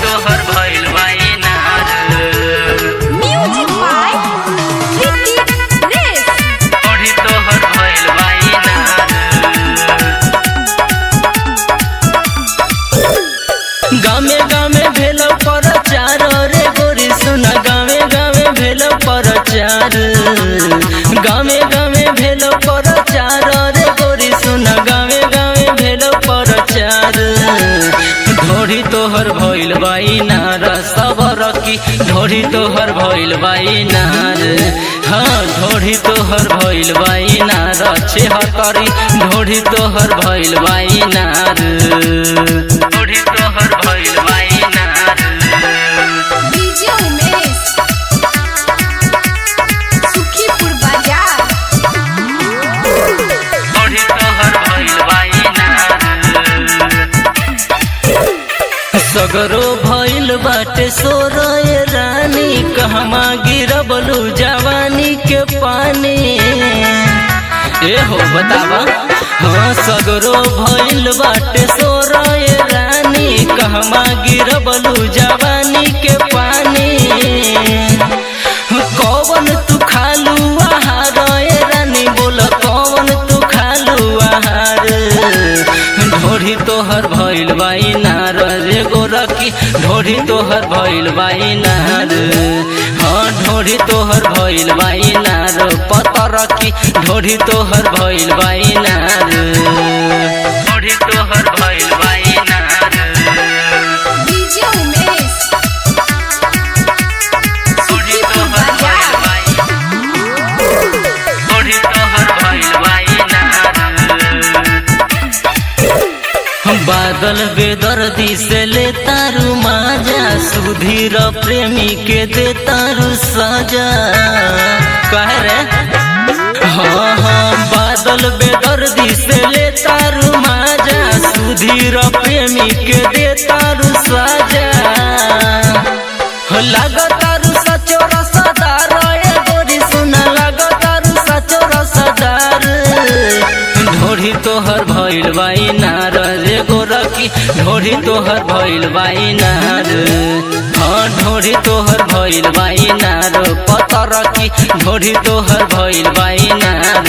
तोहर भइल बाई नार। म्यूजिक बाय ऋतिक रेस। ढोढ़ी तोहर भइल बाई नार। गामे गामे भेल प्रचार रे गोरी सुना, गामे गामे भेल प्रचार। गामे गामे भेल प्रचार रे गोरी सुना, गामे गामे भेल प्रचार। ढोढ़ी तोहर भइल बाई नार, सबर की ढोढ़ी तोहर भइल बाई नार। हाँ ढोढ़ी तोहर भइल बाई नार, 76 ढोढ़ी तोहर भइल बाई नार। ढोढ़ी तोहर भइल बाई नार। डीजे उमेश, सुखीपुर बाजार। ढोढ़ी तोहर भइल बाई नार। सगरो भइल बाटे सोरय रानी, कहमा गिरबलू जवानी के पानी। ए हो बतावा। हाँ सगरो भइल बाटे सोरय रानी, कहमा गिरबलू जवानी के पानी। कौन तू खालू आहार ए रानी, बोल कौन तू खालू आहार। ढोढ़ी तोहर भइल बाई नार रे गोरकी, ढोढ़ी तोहर भइल बाई नार। हाँ ढोढ़ी तोहर भइल बाई नार, पतरकी ढोढ़ी तोहर भइल बाई नार। ढोढ़ी तोहर भइल बाई नार। डीजे उमेश, ढोढ़ी सुखीपुर तोहर भइल बाजार। बाई। ढोढ़ी तोहर भइल बाई नार। बादल बेदर्दी से ले तारू माजा, सुधीर प्रेमी के दे तारू सजा। कह रे हाँ हाँ बादल बेदर्दी से ले तारू माजा, सुधीर प्रेमी के दे तारू सजा। लगतारू सचो रसदार ए गोरी सुना, लगतारू सचो रसदार। ढोढ़ी तोहर भइल बाई नार रे गोरकी, ढोढ़ी तोहर भइल बाई नार। हाँ ढोढ़ी तोहर भइल बाई नार, पतरकी ढोढ़ी तोहर भइल बाई नार।